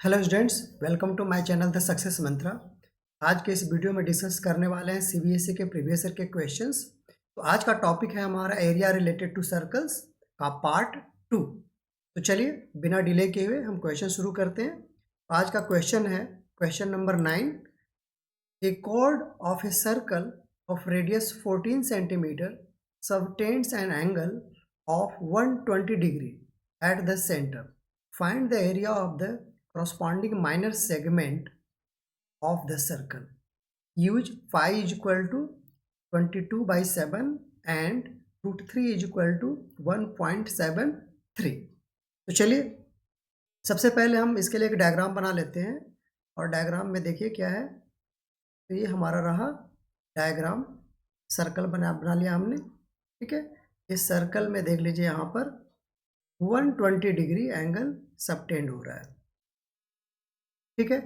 Hello students, welcome to my channel the success mantra. आज के इस वीडियो में डिस्कस करने वाले हैं सीबीएसई के प्रीवियस ईयर के क्वेश्चंस। तो आज का टॉपिक है हमारा एरिया रिलेटेड टू सर्कल्स का पार्ट 2। तो चलिए बिना डिले किए हुए हम क्वेश्चन शुरू करते हैं। आज का क्वेश्चन है question number 9। A chord of a circle of radius 14 centimeter subtends an angle of 120 degree at the center. Find the area of the corresponding minor segment of the circle. Use phi is equal to 22 by 7 and root 3 is equal to 1.73। तो चलिए सबसे पहले हम इसके लिए एक diagram बना लेते हैं और डायग्राम में देखिए क्या है। तो ये हमारा रहा डायग्राम, सर्कल बना लिया हमने। ठीक है, इस सर्कल में देख लीजिए यहाँ पर 120 डिग्री एंगल सबटेंड हो रहा है। ठीक है,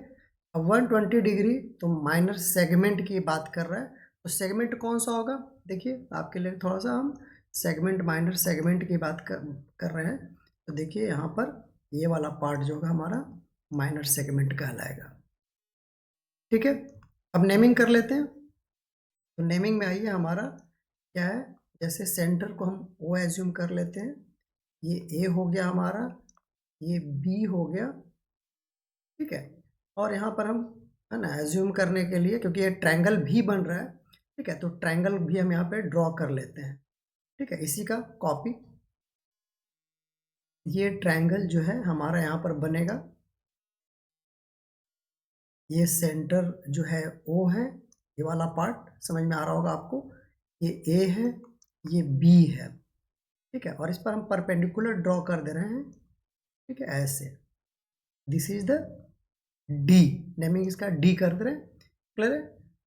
अब 120 डिग्री तो माइनर सेगमेंट की बात कर रहा है। तो सेगमेंट कौन सा होगा, देखिए आपके लिए थोड़ा सा हम सेगमेंट माइनर सेगमेंट की बात कर रहे हैं। तो देखिए यहाँ पर ये वाला पार्ट जो होगा हमारा माइनर सेगमेंट कहलाएगा। ठीक है, अब नेमिंग कर लेते हैं। तो नेमिंग में आइए, हमारा क्या है, जैसे सेंटर को हम ओ एज्यूम कर लेते हैं। ये ए हो गया हमारा, ये बी हो गया। ठीक है, और यहाँ पर हम है ना एज्यूम करने के लिए, क्योंकि ये ट्रायंगल भी बन रहा है। ठीक है, तो ट्रायंगल भी हम यहाँ पे ड्रॉ कर लेते हैं। ठीक है, इसी का कॉपी ये ट्रायंगल जो है हमारा यहाँ पर बनेगा। ये सेंटर जो है ओ है, ये वाला पार्ट समझ में आ रहा होगा आपको। ये ए है, ये बी है। ठीक है, और इस पर हम परपेंडिकुलर ड्रॉ कर दे रहे हैं। ठीक है, ऐसे this is the D, naming इसका डी कर दे रहे हैं। क्लियर है।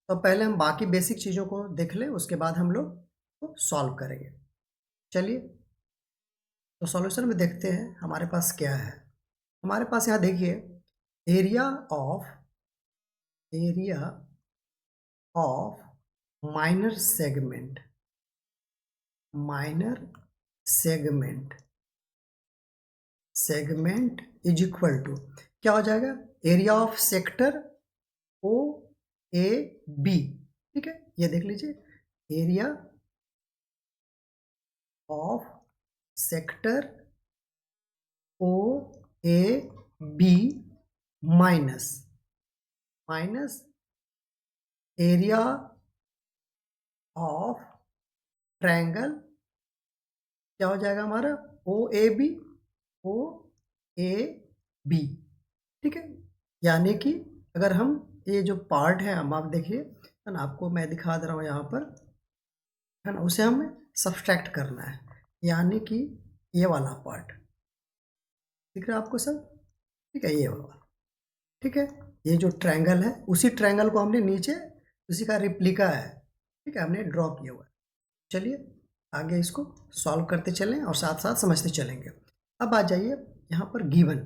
तो पहले हम बाकी बेसिक चीज़ों को देख लें, उसके बाद हम लोग तो सॉल्व करेंगे। चलिए तो सॉल्यूशन में देखते हैं हमारे पास क्या है। हमारे पास यहाँ देखिए area of minor segment is equal to क्या हो जाएगा, area of sector O A B. ठीक है, ये देख लीजिए area of sector O A B minus area of triangle क्या हो जाएगा हमारा, ओ ए बी। ठीक है, यानी कि अगर हम ये जो पार्ट है हम आप देखिए है ना, आपको मैं दिखा दे रहा हूँ यहाँ पर है ना, उसे हमें सब्सट्रैक्ट करना है। यानी कि ये वाला पार्ट दिख रहा है आपको सब। ठीक है, ये वाला। ठीक है, ये जो ट्रायंगल है उसी ट्रायंगल को हमने नीचे उसी का रिप्लिका है। ठीक है, हमने ड्रॉ किया हुआ है। चलिए आगे इसको सॉल्व करते चलें और साथ साथ समझते चलेंगे। अब आ जाइए यहाँ पर गिवन।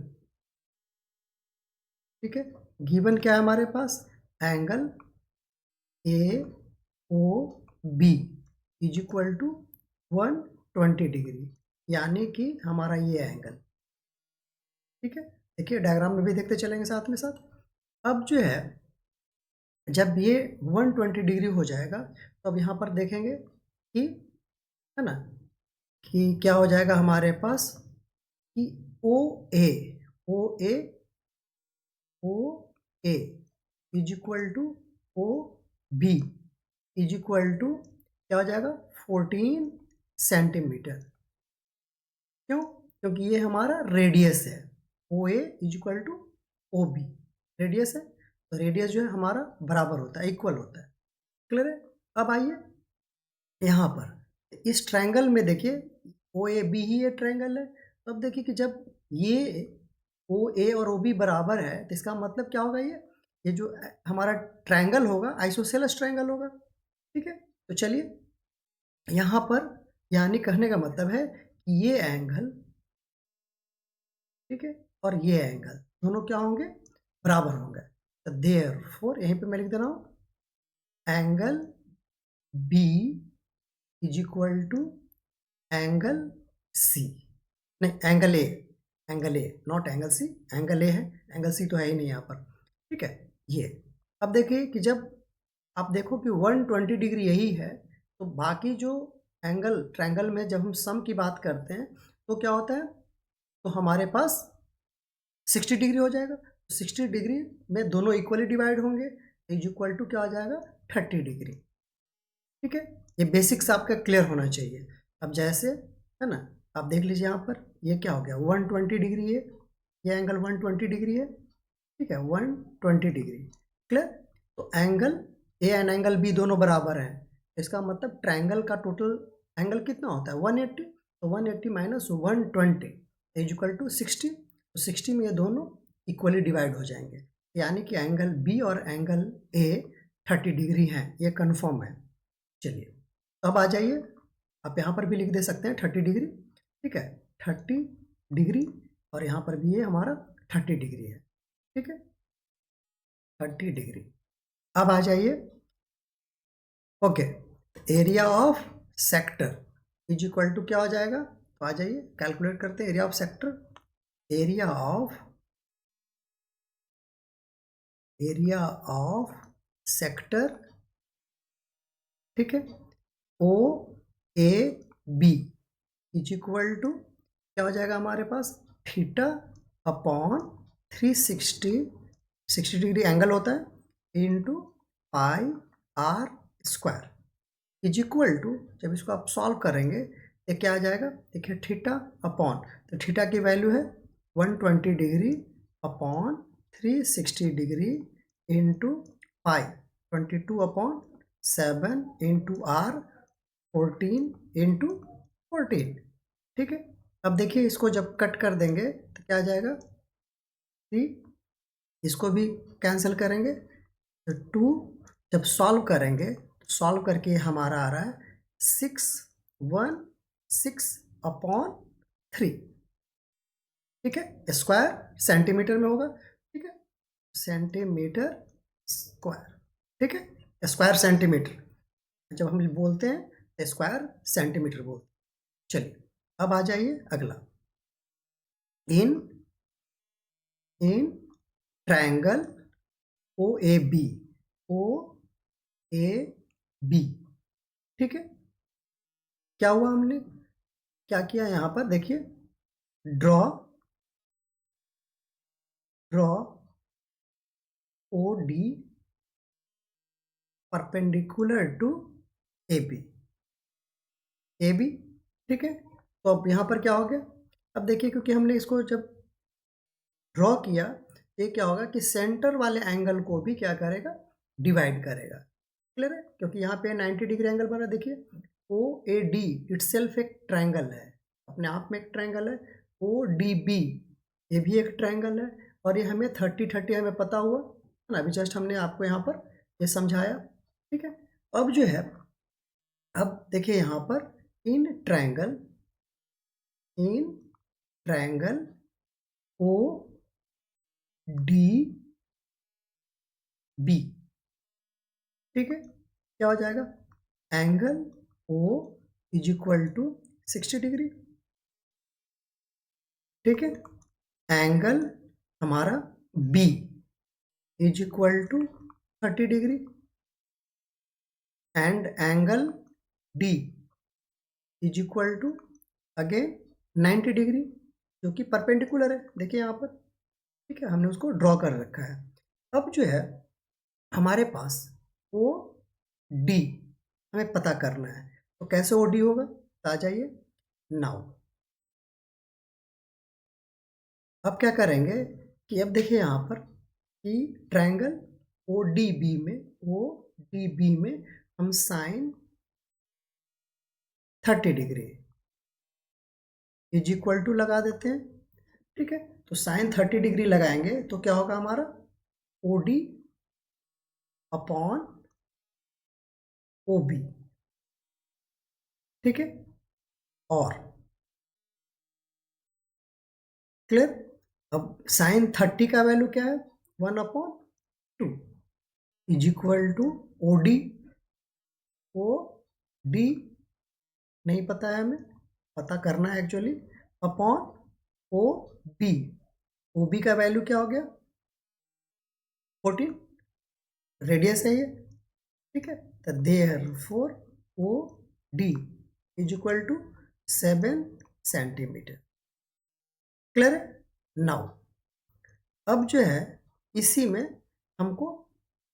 ठीक है, गिवन क्या है हमारे पास, angle A O B is equal to 120 degree, यानी कि हमारा ये एंगल। ठीक है, देखिए डायग्राम में भी देखते चलेंगे साथ में साथ। अब जो है जब ये 120 डिग्री हो जाएगा तो अब यहाँ पर देखेंगे कि है ना कि क्या हो जाएगा हमारे पास कि O A is equal to O B is equal to क्या हो जाएगा 14 सेंटीमीटर। क्यों, क्योंकि ये हमारा रेडियस है। O A is equal to O B radius है, तो रेडियस जो है हमारा बराबर होता है, इक्वल होता है। क्लियर है। अब आइए यहाँ पर इस ट्रायंगल में देखिए ओ ए बी ही ये ट्रायंगल है। तो अब देखिए कि जब ये ओ ए और ओ बी बराबर है तो इसका मतलब क्या होगा, ये जो हमारा ट्रायंगल होगा आइसोसेलेस ट्रायंगल होगा। ठीक है, तो चलिए यहाँ पर यानी कहने का मतलब है कि ये एंगल, ठीक है, और ये एंगल दोनों क्या होंगे, बराबर होंगे। तो देयरफॉर यहीं पे मैं लिख दे रहा हूँ angle B is equal to angle C, नहीं angle A, angle A, not angle C, angle A है, एंगल सी तो है ही नहीं यहाँ पर, ठीक है। ये अब देखिए कि जब आप देखो कि 120 डिग्री यही है, तो बाकी जो एंगल ट्रायंगल में जब हम सम की बात करते हैं तो क्या होता है, तो हमारे पास 60 डिग्री हो जाएगा। 60 डिग्री में दोनों इक्वली डिवाइड होंगे, इज इक्वल टू क्या हो जाएगा, 30 डिग्री, ठीक है। ये बेसिक्स आपका क्लियर होना चाहिए। अब जैसे है ना, आप देख लीजिए यहाँ पर ये क्या हो गया, 120 डिग्री है, ये एंगल 120 डिग्री है, ठीक है, 120 डिग्री, क्लियर। तो angle A and angle B दोनों बराबर हैं, इसका मतलब ट्रायंगल का टोटल एंगल कितना होता है, 180। तो 180 माइनस 120 इज इक्वल टू 60। तो 60 में ये दोनों इक्वली डिवाइड हो जाएंगे, यानी कि एंगल बी और एंगल ए 30 डिग्री हैं, ये कन्फर्म है। चलिए अब आ जाइए, आप यहाँ पर भी लिख दे सकते हैं 30 डिग्री, ठीक है, 30 डिग्री, और यहाँ पर भी ये हमारा 30 डिग्री है, ठीक है, 30 डिग्री। अब आ जाइए, okay, area of sector is equal to क्या हो जाएगा, तो आ जाइए कैलकुलेट करते हैं area of sector. Area of sector, ठीक है, O A B is equal to क्या हो जाएगा हमारे पास, थीटा अपॉन 360, 60 डिग्री एंगल होता है, into pi r square is equal to, जब इसको आप सॉल्व करेंगे ये क्या आ जाएगा, देखिए थीटा अपॉन, तो थीटा की वैल्यू है 120 degree upon 360 degree into pi 22 upon 7 into r 14 into 14, ठीक है। अब देखिए इसको जब कट कर देंगे तो क्या आ जाएगा, 3, इसको भी कैंसिल करेंगे तो 2, जब सॉल्व करेंगे तो सॉल्व करके हमारा आ रहा है 616 अपॉन 3, ठीक है, स्क्वायर सेंटीमीटर में होगा, ठीक है, सेंटीमीटर स्क्वायर, ठीक है, स्क्वायर सेंटीमीटर जब हम बोलते हैं तो स्क्वायर सेंटीमीटर बोलते हैं। चलिए अब आ जाइए अगला, in triangle O A B, O A B, ठीक है। क्या हुआ, हमने क्या किया यहाँ पर देखिए, draw O D perpendicular to A B, ठीक है। तो अब यहाँ पर क्या हो गया, अब देखिए क्योंकि हमने इसको जब ड्रॉ किया, ये क्या होगा कि सेंटर वाले एंगल को भी क्या करेगा, डिवाइड करेगा, क्लियर है, क्योंकि यहाँ पे 90 डिग्री एंगल बना, देखिए ओ ए डी इटसेल्फ एक ट्रायंगल है, अपने आप में एक ट्रायंगल है, ओ डी बी ये भी एक ट्रायंगल है, और ये हमें 30-30 हमें पता हुआ है ना, अभी जस्ट हमने आपको यहाँ पर ये समझाया, ठीक है। अब जो है, अब देखिए यहाँ पर in triangle O D B, ठीक है, क्या हो जाएगा, angle O is equal to 60 degree, ठीक है, एंगल हमारा B is equal to 30 degree, and angle D is equal to again 90 degree, जो कि परपेंडिकुलर है, देखिए यहाँ पर, ठीक है, हमने उसको ड्रॉ कर रखा है। अब जो है हमारे पास ओ डी हमें पता करना है, तो कैसे ओ डी होगा, तो आ जाइए नाउ। अब क्या करेंगे कि अब देखिए यहाँ पर कि ट्रायंगल ओ डी बी में हम sine 30 degree is equal to लगा देते हैं, ठीक है। तो साइन 30 डिग्री लगाएंगे तो क्या होगा हमारा, O D upon O B, ठीक है, और क्लियर। अब साइन 30 का वैल्यू क्या है, 1/2 is equal to O D नहीं पता है हमें, पता करना है actually, upon O B, O B का वैल्यू क्या हो गया 14, रेडियस है ये, ठीक है। तो therefore O D is equal to 7 centimetre. Clear है। नाउ अब जो है इसी में हमको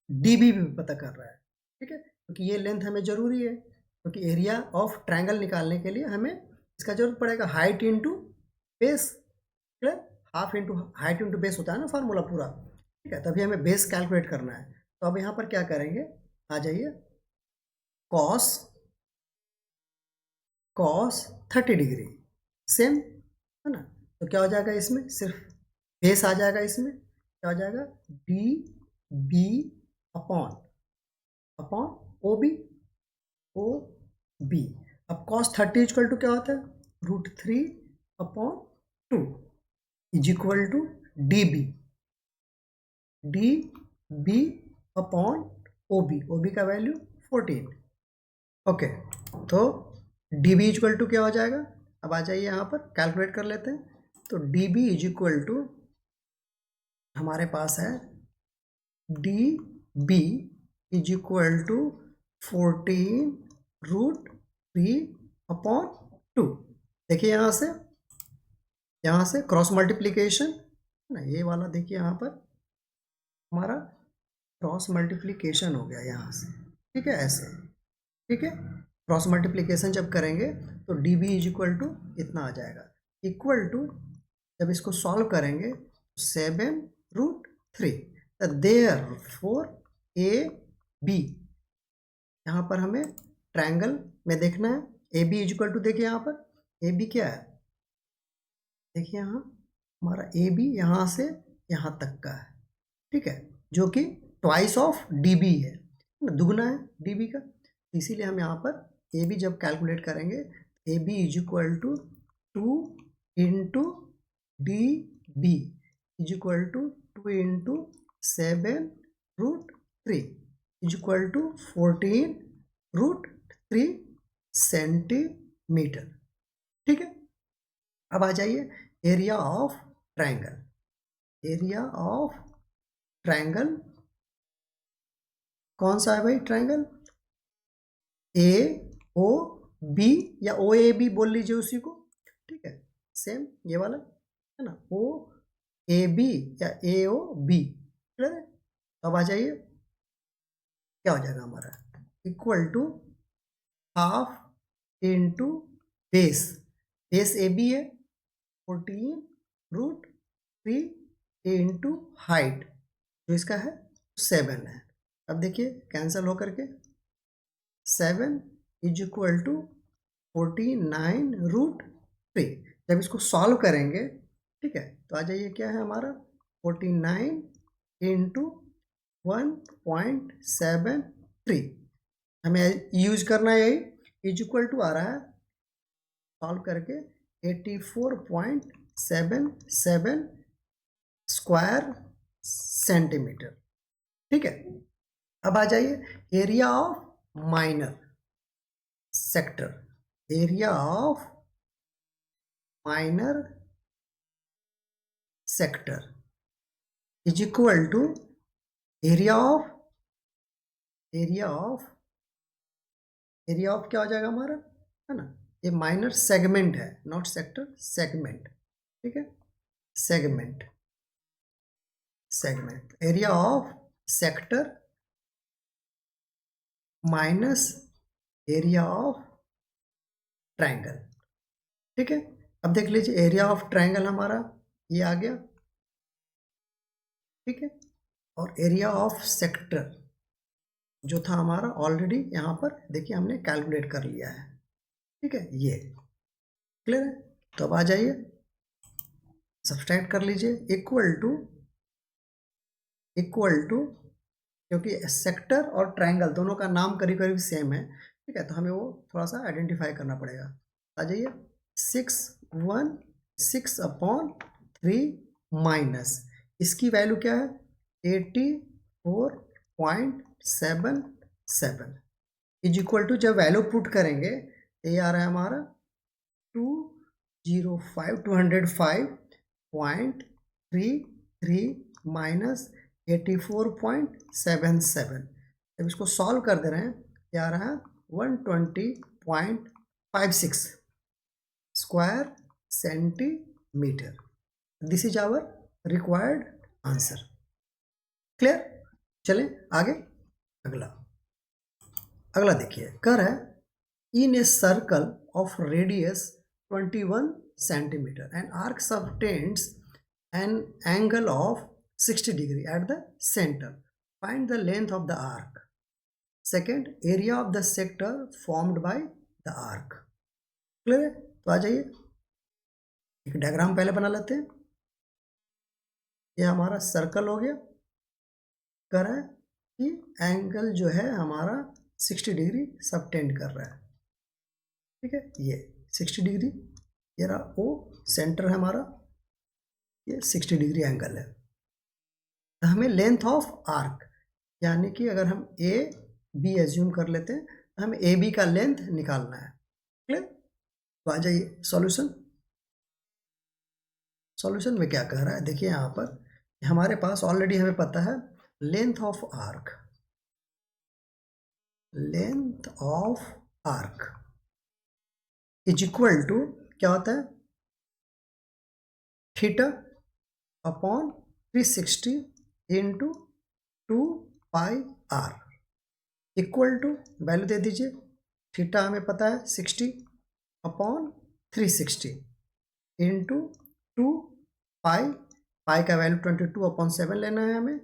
डीबी भी पता कर रहा है, ठीक है, क्योंकि ये लेंथ हमें जरूरी है, क्योंकि एरिया ऑफ ट्रायंगल निकालने के लिए हमें इसका जरूरत पड़ेगा height into base. Clear, half into height into base होता है ना फार्मूला पूरा, ठीक है। तभी हमें बेस कैलकुलेट करना है। तो अब यहाँ पर क्या करेंगे, आ जाइए, कॉस कॉस 30 डिग्री सेम है ना। तो क्या हो जाएगा इसमें, सिर्फ बेस आ जाएगा, इसमें क्या हो जाएगा D B upon upon O B, O B. अब कॉस 30 इक्वल टू क्या होता है √3 upon 2 is equal to D B upon O B का वैल्यू 14। ओके, तो डी बी इक्वल टू क्या हो जाएगा, अब आ जाइए यहाँ पर कैलकुलेट कर लेते हैं। तो D B is equal to हमारे पास है D B is equal to 14√3 upon 2। देखिए यहाँ से क्रॉस मल्टीप्लीकेशन ना, ये वाला देखिए यहाँ पर हमारा क्रॉस मल्टीप्लीकेशन हो गया यहाँ से, ठीक है, ऐसे, ठीक है। क्रॉस मल्टीप्लीकेशन जब करेंगे तो D B is equal to इतना आ जाएगा, इक्वल टू जब इसको सॉल्व करेंगे 7√3। देयरफॉर ए बी, यहाँ पर हमें ट्रायंगल में देखना है, A B is equal to, देखिए यहाँ पर ए बी क्या है, देखिए यहाँ हमारा ए बी यहाँ से यहाँ तक का है, ठीक है, जो कि ट्वाइस ऑफ डी बी है, दुगना है डी बी का। इसीलिए हम यहाँ पर ए बी जब कैलकुलेट करेंगे, A B is equal to 2 into D B is equal to 2 into 7√3 is equal to 14√3 centimetre, ठीक है। अब आ जाइए area of triangle, area of triangle कौन सा है भाई, ट्रायंगल ए ओ बी या ओ ए बी बोल लीजिए उसी को, ठीक है, सेम ये वाला है ना, ओ ए बी या ए ओ बी। क्लियर है। अब आ जाइए क्या हो जाएगा हमारा, equal to half into base, base A B है 14√3 इंटू हाइट जो इसका है 7 है। अब देखिए कैंसिल होकर के 7 इज इक्वल टू 49√3। जब इसको सॉल्व करेंगे, ठीक है, तो आ जाइए क्या है हमारा 49 इंटू 1.73, हमें यूज करना है यही, इज इक्वल टू आ रहा है सॉल्व करके 84.77 स्क्वायर सेंटीमीटर, ठीक है। अब आ जाइए area of minor sector, area of minor sector is equal to area of क्या हो जाएगा हमारा, है ना, ये माइनर सेगमेंट है, नॉट सेक्टर, सेगमेंट, ठीक है, segment area of sector minus area of triangle, ठीक है। अब देख लीजिए एरिया ऑफ ट्रायंगल हमारा ये आ गया, ठीक है, और एरिया ऑफ सेक्टर जो था हमारा ऑलरेडी यहाँ पर देखिए हमने कैलकुलेट कर लिया है, ठीक है, ये क्लियर है। तो अब आ जाइए सब्सट्रैक्ट कर लीजिए, इक्वल टू क्योंकि सेक्टर और ट्रायंगल दोनों का नाम करीब करीब सेम है, ठीक है, तो हमें वो थोड़ा सा आइडेंटिफाई करना पड़ेगा। आ जाइए 6/3 माइनस इसकी वैल्यू क्या है 84.77 इज इक्वल टू, जब वैल्यू पुट करेंगे तो ये आ रहा है हमारा 205 14.33 माइनस 84.77। जब इसको सॉल्व कर दे रहे हैं क्या आ रहा है 120.56 square centimetre. This is our required answer. Clear? चलें आगे। अगला देखिए, कह रहा है in a circle of radius 21 centimeter an arc subtends an angle of 60 degree at the center. Find the length of the arc. Second, area of the sector formed by the arc. Clear है? तो आ जाइए, एक diagram पहले बना लेते हैं। ये हमारा सर्कल हो गया। कह रहा है कि एंगल जो है हमारा 60 डिग्री सबटेंड कर रहा है। ठीक है, ये 60 डिग्री, ये रहा ओ सेंटर है हमारा, ये 60 डिग्री एंगल है। तो हमें लेंथ ऑफ आर्क, यानी कि अगर हम ए बी एज्यूम कर लेते हैं तो हमें ए बी का लेंथ निकालना है। क्लियर? तो आ जाइए सॉल्यूशन में क्या कह रहा है, देखिए यहाँ पर हमारे पास ऑलरेडी हमें पता है length of arc is equal to क्या होता है theta upon 360 into 2πr equal to value दे दीजिए। थीटा हमें पता है 60 अपॉन 360 इंटू 2π का वैल्यू 22/7 लेना है हमें,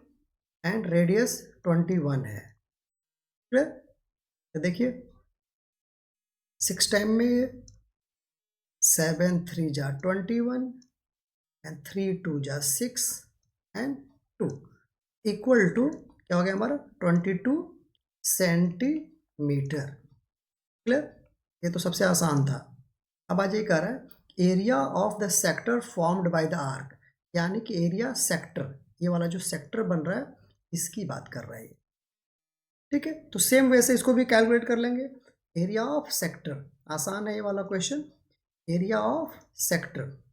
एंड रेडियस 21 है। क्लियर? तो देखिए 6 टाइम में 7 3 जा 21 एंड 3 2 जा 6 एंड 2 इक्वल टू क्या हो गया हमारा 22 सेंटीमीटर। क्लियर? ये तो सबसे आसान था। अब आज ये कह रहा है area of the sector formed by the arc, यानी कि एरिया सेक्टर, ये वाला जो सेक्टर बन रहा है इसकी बात कर रहा है। ठीक है, तो सेम वैसे इसको भी कैलकुलेट कर लेंगे। एरिया ऑफ सेक्टर आसान है ये वाला question. Area of sector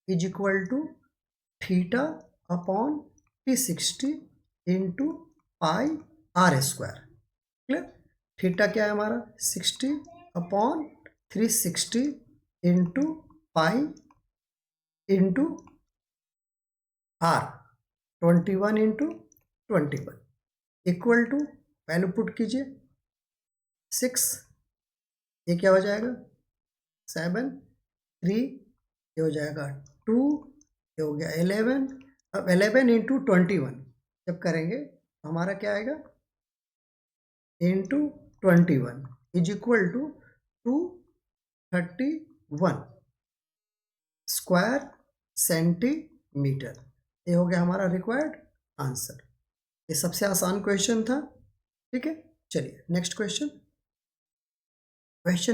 is equal to theta upon 360 into πr²। क्लियर? थीटा क्या है हमारा 60 upon 360 into pi into r 21 into 21 equal to value put कीजिए 6, ये क्या हो जाएगा 7, 3 ये हो जाएगा 2, ये हो गया 11। अब 11 इंटू 21 जब करेंगे तो हमारा क्या आएगा into 21 is equal to 231 square centimetre. ये हो गया हमारा रिक्वायर्ड आंसर। ये सबसे आसान क्वेश्चन था। ठीक है, चलिए नेक्स्ट क्वेश्चन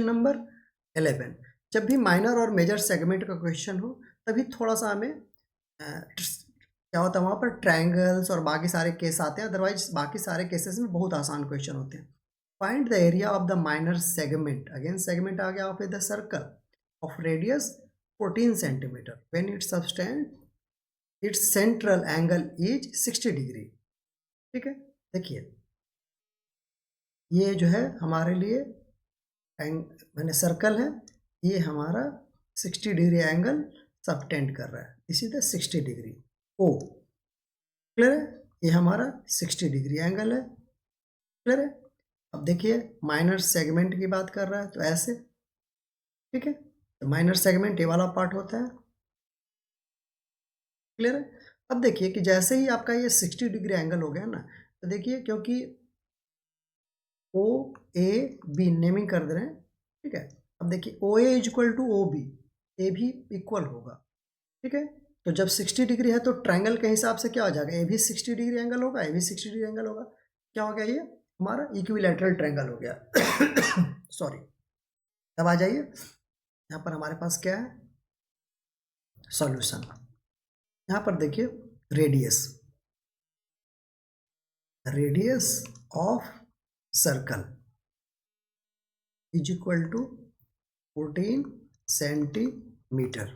नंबर 11। जब भी माइनर और मेजर सेगमेंट का क्वेश्चन हो तभी थोड़ा सा हमें क्या होता है वहाँ पर ट्रायंगल्स और बाकी सारे केस आते हैं, अदरवाइज बाकी सारे केसेस में बहुत आसान क्वेश्चन होते हैं। Find the area of the minor segment, again segment आ गया of the circle of radius 14 centimetre when its central angle is 60 degree. ठीक है, देखिए ये जो है हमारे लिए मैंने सर्कल है, ये हमारा 60 डिग्री एंगल सबटेंड कर रहा है। This is the 60 degree O. Clear है? ये हमारा 60 डिग्री एंगल है। क्लियर है? अब देखिए माइनर सेगमेंट की बात कर रहा है तो ऐसे। ठीक है, तो माइनर सेगमेंट ये वाला पार्ट होता है। क्लियर है? अब देखिए कि जैसे ही आपका ये 60 डिग्री एंगल हो गया ना, तो देखिए क्योंकि ओ ए बी नेमिंग कर दे रहे हैं। ठीक है, अब देखिए O A is equal to O B, A भी इक्वल होगा। ठीक है, तो जब 60 डिग्री है तो ट्रायंगल के हिसाब से क्या हो जाएगा, ए भी 60 डिग्री एंगल होगा, ए भी 60 डिग्री एंगल होगा। क्या हो गया, ये हमारा इक्विलैटरल ट्रायंगल हो गया। सॉरी, अब आ जाइए यहाँ पर हमारे पास क्या है सॉल्यूशन। यहाँ पर देखिए radius of circle is equal to 14 centimetre.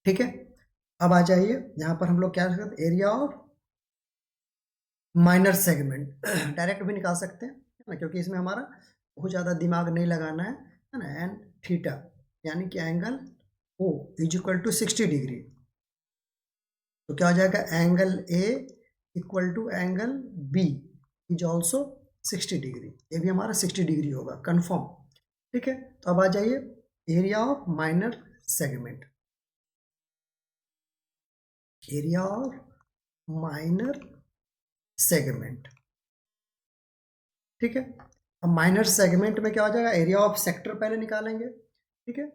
ठीक है, अब आ जाइए यहाँ पर हम लोग क्या करते हैं, area of minor segment direct भी निकाल सकते हैं, है ना, क्योंकि इसमें हमारा बहुत ज़्यादा दिमाग नहीं लगाना है ना। एंड थीटा यानी कि angle O is equal to 60 degree, तो क्या हो जाएगा, angle A equal to angle B is also 60 degree, ये भी हमारा 60 डिग्री होगा कंफर्म। ठीक है, तो अब आ जाइए area of minor segment, area of minor segment. ठीक है, अब माइनर सेगमेंट में क्या हो जाएगा, एरिया ऑफ सेक्टर पहले निकालेंगे। ठीक है,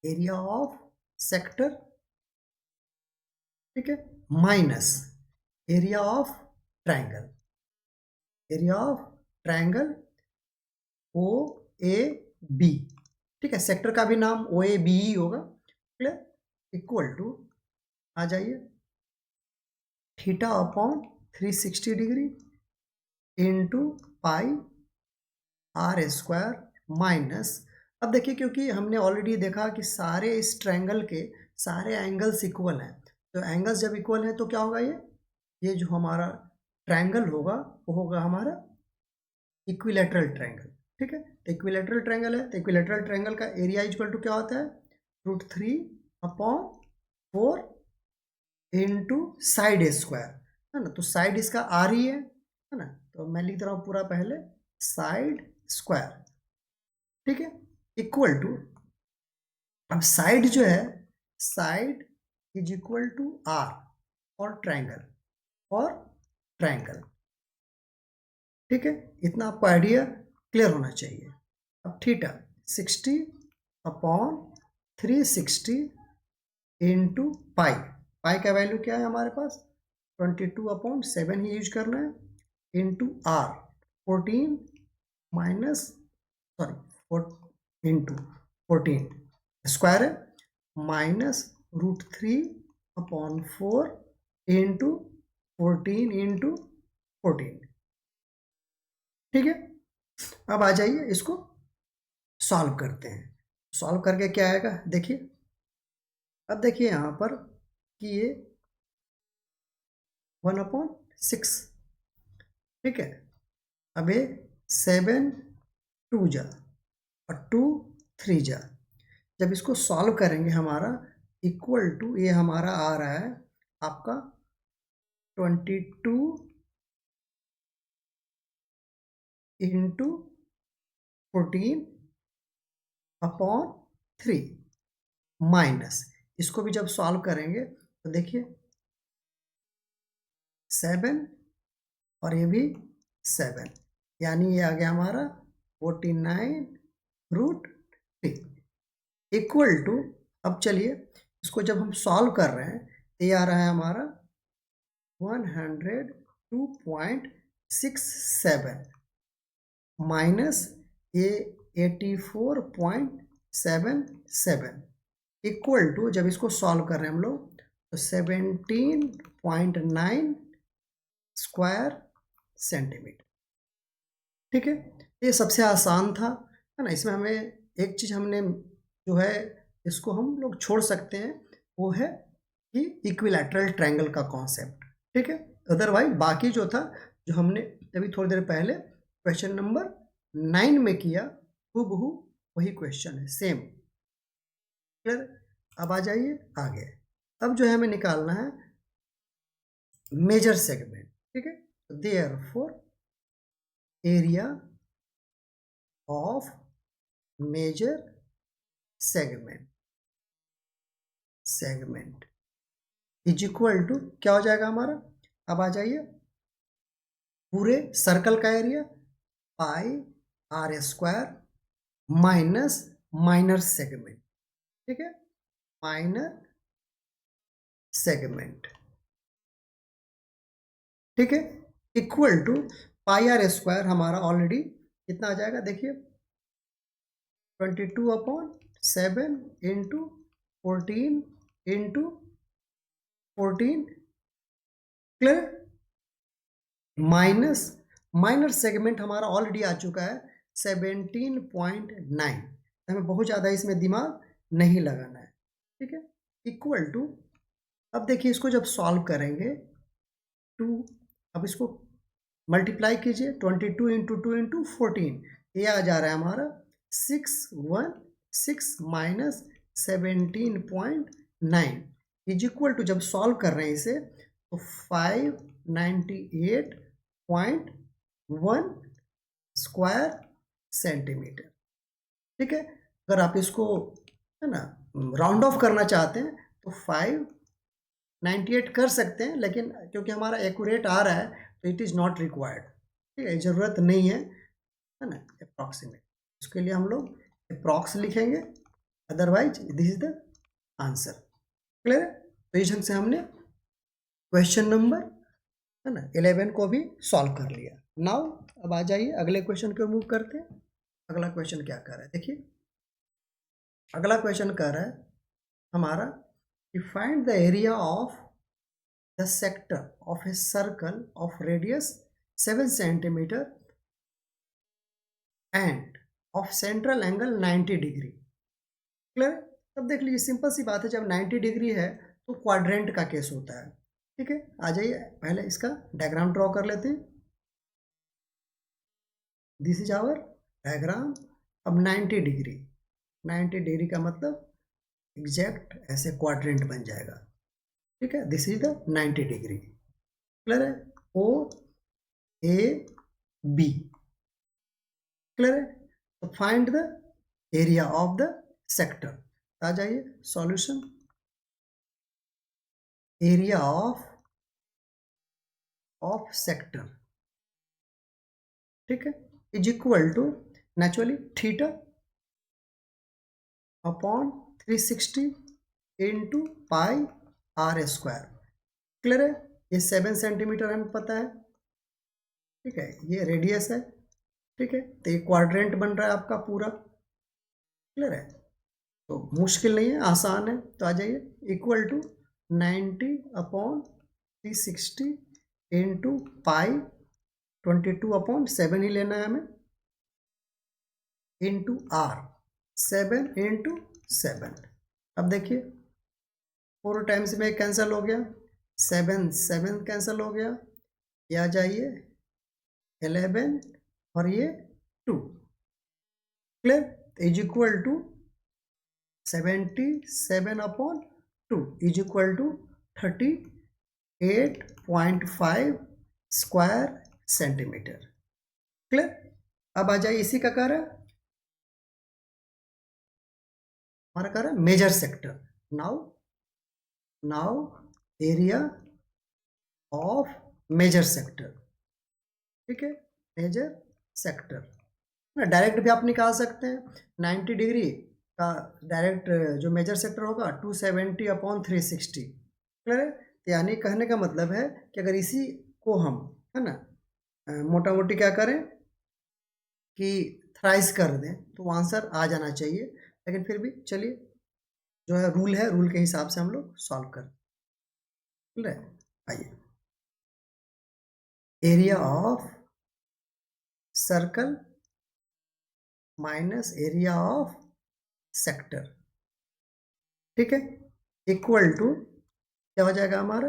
एरिया ऑफ सेक्टर, ठीक है, minus area of triangle, area of triangle O A B. ठीक है, सेक्टर का भी नाम ओ ए बी ही होगा, क्लियर, इक्वल टू आ जाइए theta upon 360 degree into pi r square minus, अब देखिए क्योंकि हमने ऑलरेडी देखा कि सारे इस ट्रायंगल के सारे एंगल्स इक्वल हैं, तो एंगल्स जब इक्वल हैं तो क्या होगा, ये जो हमारा ट्रायंगल होगा वो होगा हमारा इक्विलेटरल ट्रायंगल। ठीक है, तो इक्विलेटरल ट्रायंगल है, तो इक्विलेटरल ट्रायंगल का एरिया इक्वल टू क्या होता है, √3 अपॉन 4 इंटू साइड स्क्वायर, है ना, तो साइड इसका आर ही है ना, तो मैं लिख रहा हूँ पूरा पहले साइड स्क्वायर। ठीक है, इक्वल टू, अब साइड जो है, side is equal to r और ट्रायंगल और ट्रायंगल। ठीक है, इतना आपको आइडिया क्लियर होना चाहिए। अब theta 60 upon 360 into pi, pi का वैल्यू क्या है हमारे पास, 22/7 ही यूज करना है, into r 14 minus sorry into 14 square है, माइनस √3/4 इंटू 14 इंटू 14। ठीक है, अब आ जाइए इसको सॉल्व करते हैं, सॉल्व करके क्या आएगा देखिए, अब देखिए यहाँ पर कि ये 1/6, ठीक है, अब ये 7 2 जा और 2 3 जा, जब इसको सॉल्व करेंगे हमारा इक्वल टू ये हमारा आ रहा है आपका 22 इंटू 14/3 माइनस, इसको भी जब सॉल्व करेंगे तो देखिए 7 और ये भी 7, यानी ये आ गया हमारा 49√3 इक्वल टू, अब चलिए इसको जब हम सॉल्व कर रहे हैं तो ये आ रहा है हमारा 102.67 माइनस ये 84.77 इक्वल टू, जब इसको सॉल्व कर रहे हैं हम लोग तो 17.9 स्क्वायर सेंटीमीटर। ठीक है, ये सबसे आसान था, है ना, इसमें हमें एक चीज़ हमने जो है इसको हम लोग छोड़ सकते हैं, वो है कि इक्विलैटरल ट्रायंगल का कॉन्सेप्ट। ठीक है, अदरवाइज बाकी जो था, जो हमने अभी थोड़ी देर पहले क्वेश्चन नंबर 9 में किया, हूबहू वही क्वेश्चन है, सेम। क्लियर, अब आ जाइए आगे, अब जो है हमें निकालना है मेजर सेगमेंट। ठीक है, therefore area of major segment is equal to क्या हो जाएगा हमारा, अब आ जाइए पूरे सर्कल का area pi r square minus minor segment. ठीक है, माइनर सेगमेंट, ठीक है, equal to pi r square हमारा ऑलरेडी कितना आ जाएगा देखिए 22/7 into 14 into 14, clear, minus minor segment हमारा ऑलरेडी आ चुका है 17.9, हमें बहुत ज़्यादा इसमें दिमाग नहीं लगाना है। ठीक है, इक्वल टू, अब देखिए इसको जब सॉल्व करेंगे 2, अब इसको मल्टीप्लाई कीजिए 22 इंटू 2 इंटू 14, ये आ जा रहा है हमारा 616 माइनस 17.9 इज इक्वल टू, जब सॉल्व कर रहे हैं इसे तो 598.1 स्क्वायर सेंटीमीटर। ठीक है, अगर आप इसको है ना राउंड ऑफ करना चाहते हैं तो 598 कर सकते हैं, लेकिन क्योंकि हमारा एक्यूरेट आ रहा है तो इट इज़ नॉट रिक्वायर्ड। ठीक है, ज़रूरत नहीं है ना अप्रॉक्सीमेट, उसके लिए हम लोग अप्रॉक्स लिखेंगे, otherwise this is the answer. Clear है, तो इस ढंग से हमने क्वेश्चन नंबर है ना 11 को भी सॉल्व कर लिया। नाउ अब आ जाइए अगले क्वेश्चन को मूव करते हैं। अगला क्वेश्चन क्या कर रहा है, देखिए अगला क्वेश्चन कर रहा है हमारा कि find the area of the sector of A circle of radius 7 centimetre end of central angle 90 degree. Clear, तब देख लीजिए सिंपल सी बात है, जब 90 डिग्री है तो क्वाड्रेंट का केस होता है। ठीक है, आ जाइए पहले इसका डायग्राम ड्रॉ कर लेते हैं। This is our diagram. अब 90 डिग्री, 90 डिग्री का मतलब एग्जैक्ट ऐसे क्वाड्रेंट बन जाएगा। ठीक है, this is the 90 degree. Clear है, ओ ए बी। क्लियर है, तो find the area of the sector. आ जाइए सॉल्यूशन, एरिया ऑफ सेक्टर, ठीक है, is equal to naturally theta upon 360 into pi r square. Clear है, ये 7 सेंटीमीटर हमें पता है। ठीक है, ये रेडियस है। ठीक है, तो ये क्वाड्रेंट बन रहा है आपका पूरा। क्लियर है, तो मुश्किल नहीं है, आसान है। तो आ जाइए equal to 90 upon 360 into pi 22 upon 7 ही लेना है हमें, इंटू आर 7 इंटू 7। अब देखिए 4 टाइम्स में कैंसिल हो गया, 7 7 कैंसिल हो गया, ये आ जाइए 11 और ये 2। Clear, is equal to 77 upon 2 is equal to 38.5 square centimetre. Clear, अब आ जाइए इसी का कर रहा है हमारा कर रहा है major sector. Now area of major sector. ठीक है, मेजर सेक्टर ना डायरेक्ट भी आप निकाल सकते हैं। 90 डिग्री का डायरेक्ट जो मेजर सेक्टर होगा 270 अपॉन 360। क्लियर है, यानी कहने का मतलब है कि अगर इसी को हम है ना मोटा मोटी क्या करें कि थ्राइस कर दें तो आंसर आ जाना चाहिए, लेकिन फिर भी चलिए जो है रूल के हिसाब से हम लोग सॉल्व कर। ठीक है, आइए area of circle minus area of sector. ठीक है, इक्वल टू क्या हो जाएगा हमारा,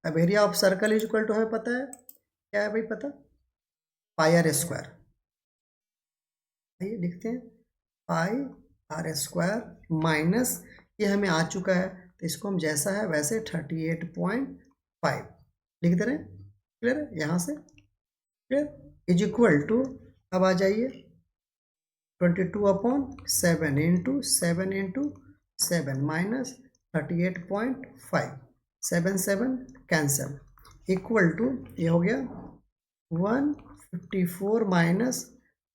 अब area of circle is equal to हमें पता है क्या है भाई, पता पाई आर स्क्वायर। आइए लिखते हैं पाई आर स्क्वायर माइनस, ये हमें आ चुका है तो इसको हम जैसा है वैसे 38.5 लिख दे रहे हैं। क्लियर है, यहाँ से क्लियर इज इक्वल टू, अब आ जाइए 22 upon 7 into 7 minus 38.5, 7 7 cancel, equal to ये हो गया 154 minus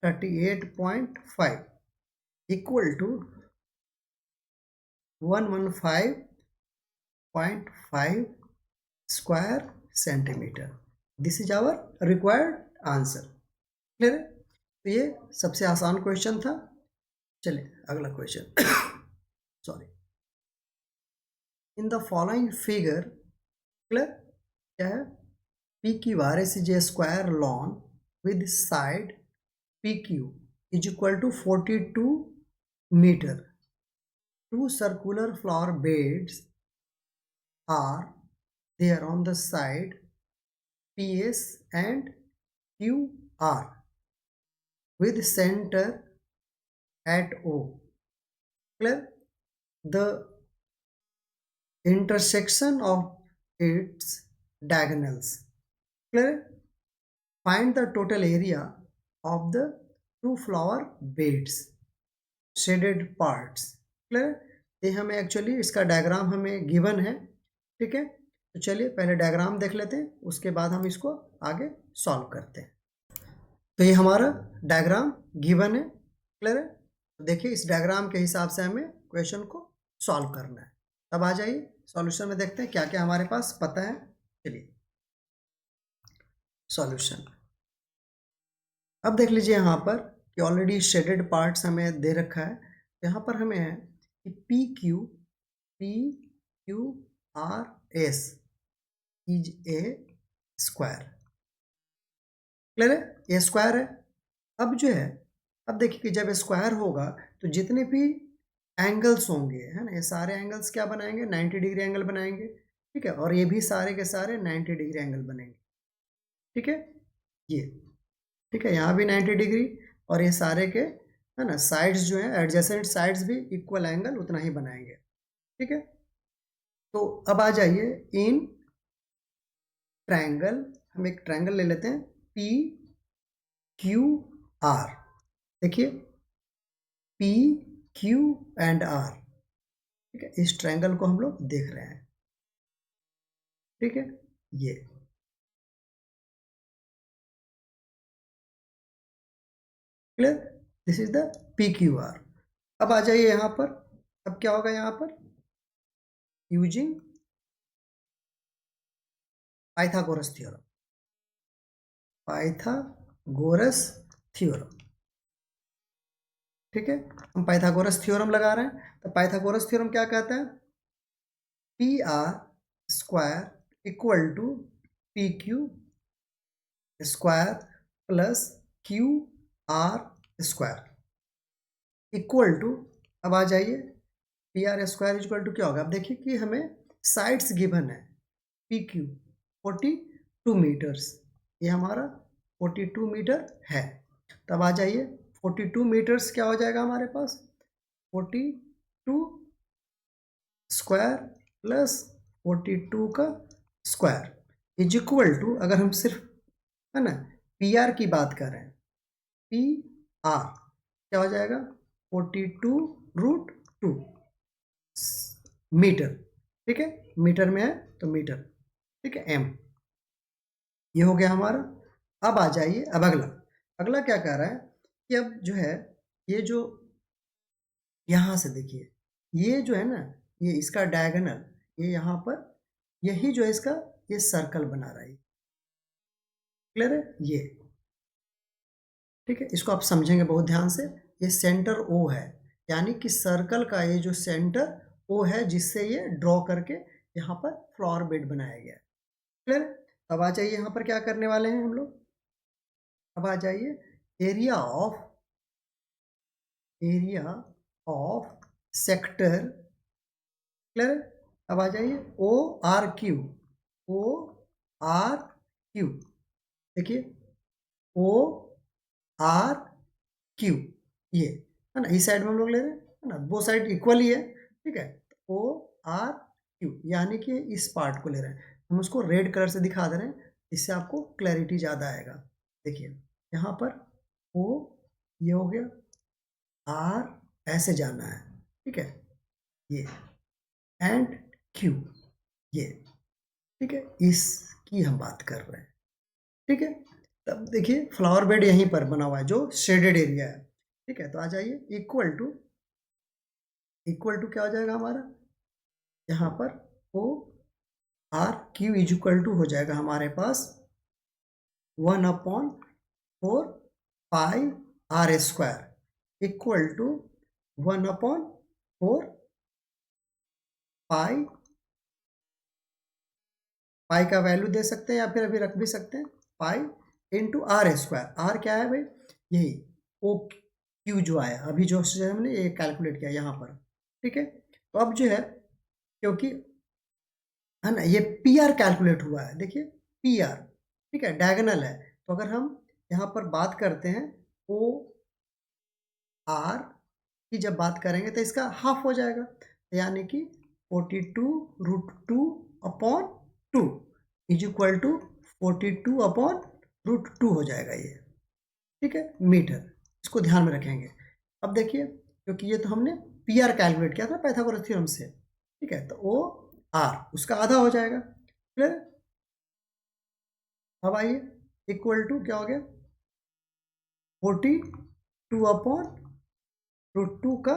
38.5 equal to 115.5 square centimetre. This is our required answer. Clear है, तो ये सबसे आसान क्वेश्चन था। चलिए अगला question sorry, in the following figure. Clear, क्या है, P Q R S is a square lawn with side P Q is equal to 42 metre. two circular flower beds are there on the side PS and QR with center at O. Clear? The intersection of its diagonals. Clear? Find the total area of the two flower beds, shaded parts. Clear? ये हमें actually इसका diagram हमें given है, ठीक है। तो चलिए पहले डायग्राम देख लेते हैं, उसके बाद हम इसको आगे सॉल्व करते हैं। तो ये हमारा डायग्राम गिवन है, क्लियर है। तो देखिए इस डायग्राम के हिसाब से हमें क्वेश्चन को सॉल्व करना है। अब आ जाइए सॉल्यूशन में देखते हैं क्या क्या हमारे पास पता है। चलिए सॉल्यूशन, अब देख लीजिए यहाँ पर कि ऑलरेडी शेडेड पार्ट्स हमें दे रखा है। यहाँ पर हमें है कि PQRS is a square. Clear है, ये स्क्वायर है। अब जो है, अब देखिए कि जब स्क्वायर होगा तो जितने भी एंगल्स होंगे, है ना, ये सारे एंगल्स क्या बनाएंगे, 90 डिग्री एंगल बनाएंगे, ठीक है। और ये भी सारे के सारे 90 डिग्री एंगल बनेंगे, ठीक है। ये ठीक है, यहाँ भी 90 डिग्री, और ये सारे के, है ना, साइड्स जो है एडजेसेंट साइड्स भी इक्वल एंगल उतना ही बनाएंगे, ठीक है। तो अब आ जाइए इन ट्रायंगल, हम एक ट्रायंगल ले लेते हैं PQR। देखिए PQR, ठीक है, इस ट्रायंगल को हम लोग देख रहे हैं, ठीक है। ये clear, this is the PQR। अब आ जाइए यहाँ पर, अब क्या होगा यहाँ पर, using Pythagoras theorem, Pythagoras theorem, ठीक है। हम पाइथागोरस थ्योरम लगा रहे हैं। तो पाइथागोरस थ्योरम क्या कहता है, PR square equal to PQ square plus QR square equal to, अब आ जाइए PR स्क्वायर इक्वल टू क्या होगा। अब देखिए कि हमें साइड्स गिवन है, PQ 42 मीटर्स, ये हमारा 42 मीटर है। तब आ जाइए 42 मीटर्स क्या हो जाएगा हमारे पास, 42 स्क्वायर प्लस 42 का स्क्वायर इज इक्वल टू, अगर हम सिर्फ, है ना, PR की बात कर रहे हैं, PR क्या हो जाएगा 42√2 मीटर, ठीक है। मीटर में है तो मीटर, ठीक है, M। ये हो गया हमारा। अब आ जाइए, अब अगला, अगला क्या कह रहा है कि अब जो है, ये जो यहाँ से देखिए, ये जो है ना, ये इसका डायगोनल, ये यहाँ पर, यही जो है इसका, ये सर्कल बना रहा है, क्लियर है ये, ठीक है। इसको आप समझेंगे बहुत ध्यान से। ये सेंटर O है, यानी कि सर्कल का ये जो सेंटर O है, जिससे ये ड्रॉ करके यहाँ पर फ्लावर बेड बनाया गया है, क्लियर। अब आ जाइए यहाँ पर क्या करने वाले हैं हम लोग, अब आ जाइए एरिया ऑफ सेक्टर, क्लियर। अब आ जाइए ORQ, देखिए ORQ, ये है ना, इस साइड में हम लोग ले रहे हैं, है ना, वो साइड इक्वल ही है, ठीक है। ORQ यानी कि इस पार्ट को ले रहे हैं, हम उसको रेड कलर से दिखा दे रहे हैं, इससे आपको क्लैरिटी ज़्यादा आएगा। देखिए यहाँ पर O ये हो गया, R ऐसे जाना है, ठीक है, ये एंड Q ये, ठीक है, इसकी हम बात कर रहे हैं, ठीक है। तब देखिए फ्लावर बेड यहीं पर बना हुआ है जो शेडेड एरिया है, ठीक है। तो आ जाइए इक्वल टू क्या हो जाएगा हमारा, यहाँ पर ORQ इज इक्वल टू हो जाएगा हमारे पास 1/4 पाई R स्क्वायर इक्वल टू 1/4 पाई का वैल्यू दे सकते हैं या फिर अभी रख भी सकते हैं, pi into R square. R क्या है भाई, यही OQ जो आया अभी जो हमने ये कैलकुलेट किया यहाँ पर, ठीक है। तो अब जो है, क्योंकि है ना, ये पी आर कैलकुलेट हुआ है, देखिए पी आर, ठीक है, डायगोनल है। तो अगर हम यहाँ पर बात करते हैं ओ आर की, जब बात करेंगे तो इसका हाफ हो जाएगा, यानी कि 42√2 अपॉन 2 इज इक्वल टू 42/√2 हो जाएगा ये, ठीक है, मीटर। इसको ध्यान में रखेंगे। अब देखिए, क्योंकि ये तो हमने पी आर कैलकुलेट किया था पाइथागोरस थ्योरम से, ठीक है, तो ओ आर उसका आधा हो जाएगा। क्लियर? अब आइए, इक्वल टू क्या हो गया, 42/√2 का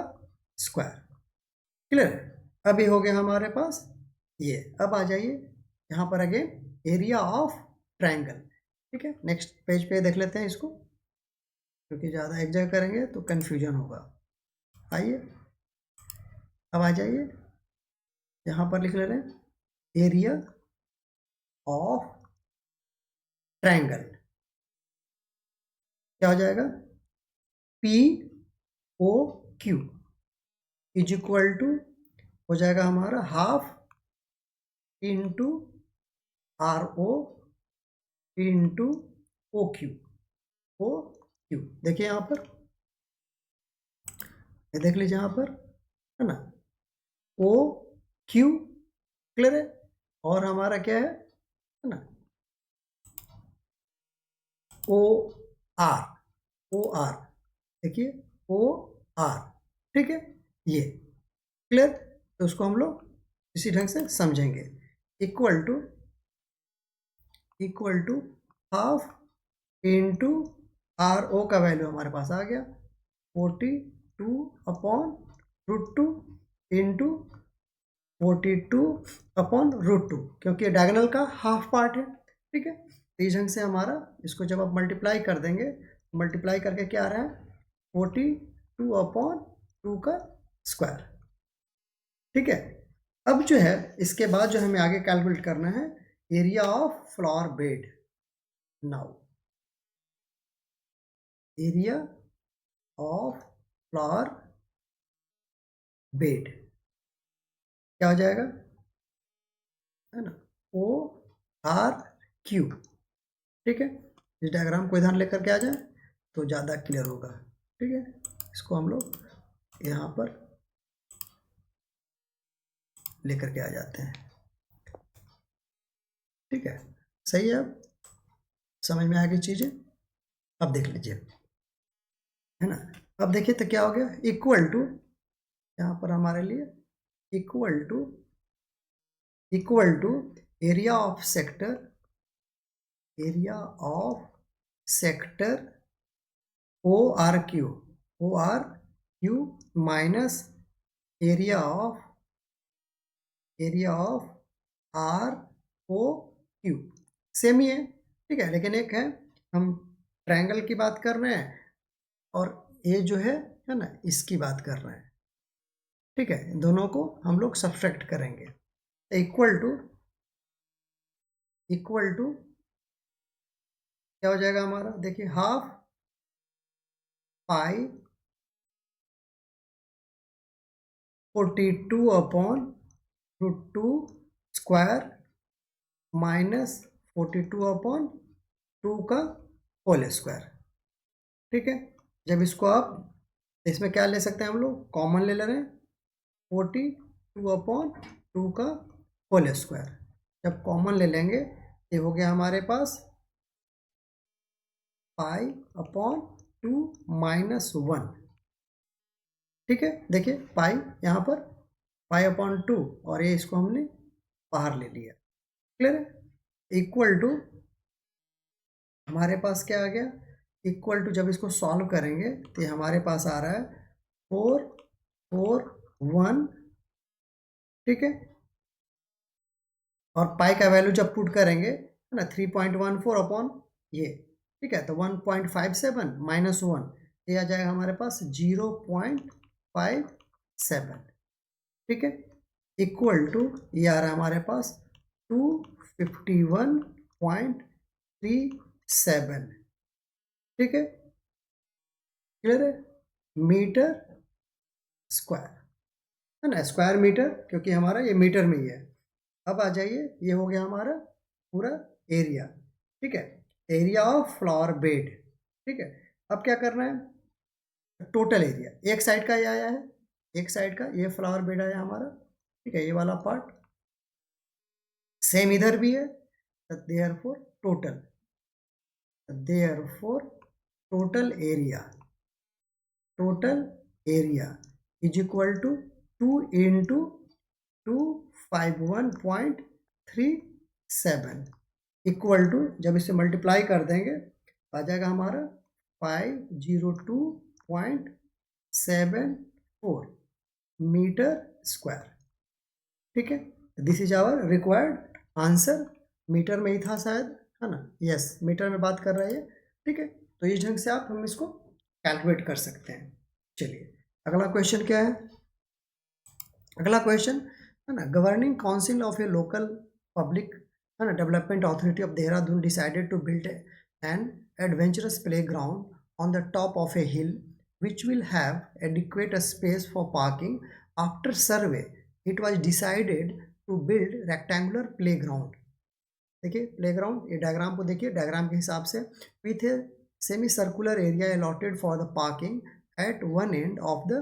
स्क्वायर। क्लियर? अब ये हो गया हमारे पास ये। अब आ जाइए यहाँ पर अगेन, एरिया ऑफ ट्रायंगल, ठीक है, नेक्स्ट पेज पे देख लेते हैं इसको, क्योंकि ज़्यादा एक जगह करेंगे तो कन्फ्यूजन होगा। आइए, अब आ जाइए, यहाँ पर लिख ले रहे हैं एरिया ऑफ ट्रायंगल, क्या हो जाएगा, P O Q is equal to हो जाएगा हमारा half into R O into O Q. O Q देखिए यहाँ पर, ये देख लीजिए यहाँ पर, है ना, ओ क्यू। क्लियर है? और हमारा क्या है ना, ओ आर, ओ आर, देखिए ओ आर, ठीक है, ये। क्लियर? तो उसको हम लोग इसी ढंग से समझेंगे। Equal to half into R O का वैल्यू हमारे पास आ गया 42/√2 इंटू 42/√2, क्योंकि डायगोनल का हाफ पार्ट है, ठीक है। तो इस ढंग से हमारा, इसको जब आप मल्टीप्लाई कर देंगे, मल्टीप्लाई करके क्या आ रहा है, 42/2 का स्क्वायर, ठीक है। अब जो है, इसके बाद जो हमें आगे कैलकुलेट करना है, area of flower bed. Now area of flower bed क्या हो जाएगा, है ना, ओ आर क्यू, ठीक है। इस डायग्राम को इधर लेकर के आ जाए तो ज़्यादा क्लियर होगा, ठीक है। इसको हम लोग यहाँ पर लेकर के आ जाते हैं, ठीक है, सही है। अब समझ में आ गई चीज़ें। अब देख लीजिए, है ना, अब देखिए तो क्या हो गया, इक्वल टू, यहाँ पर हमारे लिए equal to area of sector, area of sector O R Q minus area of R O Q. Same ही है, ठीक है, लेकिन एक है, हम ट्रायंगल की बात कर रहे हैं, और ये जो है ना, इसकी बात कर रहे हैं, ठीक है। इन दोनों को हम लोग सब्सट्रैक्ट करेंगे। इक्वल टू क्या हो जाएगा हमारा, देखिए हाफ पाई 42/√2 स्क्वायर माइनस 42/2 का होल स्क्वायर, ठीक है। जब इसको आप, इसमें क्या ले सकते हैं हम लोग, कॉमन ले रहे हैं, 42/2 का होल स्क्वायर। जब कॉमन ले लेंगे, ये हो गया हमारे पास पाई/2 -1, ठीक है। देखिए पाई यहाँ पर पाई/2, और ये इसको हमने बाहर ले लिया। क्लियर है? इक्वल टू हमारे पास क्या आ गया, इक्वल टू जब इसको सॉल्व करेंगे तो ये हमारे पास आ रहा है 441, ठीक है। और पाई का वैल्यू जब पुट करेंगे, है ना, 3.14 अपॉन ये, ठीक है, तो 1.57 -1, ये आ जाएगा हमारे पास 0.57, ठीक है। इक्वल टू ये आ रहा है हमारे पास 251.37, ठीक है। क्लियर है? मीटर स्क्वायर, है ना, स्क्वायर मीटर, क्योंकि हमारा ये मीटर में ही है। अब आ जाइए, ये हो गया हमारा पूरा एरिया, ठीक है, एरिया ऑफ फ्लावर बेड, ठीक है। अब क्या करना है, टोटल एरिया, एक साइड का ये आया है, एक साइड का ये फ्लावर बेड आया हमारा, ठीक है, ये वाला पार्ट सेम इधर भी है, therefore total, therefore total area is equal to 2 into 251.37 equal to, जब इसे मल्टीप्लाई कर देंगे आ जाएगा हमारा 502.74 मीटर स्क्वायर, ठीक है। This is our required answer, metre में ही था शायद, है ना, यस मीटर में बात कर रहे हैं, ठीक है। तो इस ढंग से हम इसको कैलकुलेट कर सकते हैं। चलिए अगला क्वेश्चन क्या है, अगला क्वेश्चन है ना, governing council of a local public, है ना, development authority of Dehradun decided to build an adventurous playground on the top of a hill which will have adequate space for parking. After survey it was decided to build rectangular playground. देखिए playground, ये diagram को देखिए, diagram के हिसाब से with a semi circular area allotted for the parking at one end of the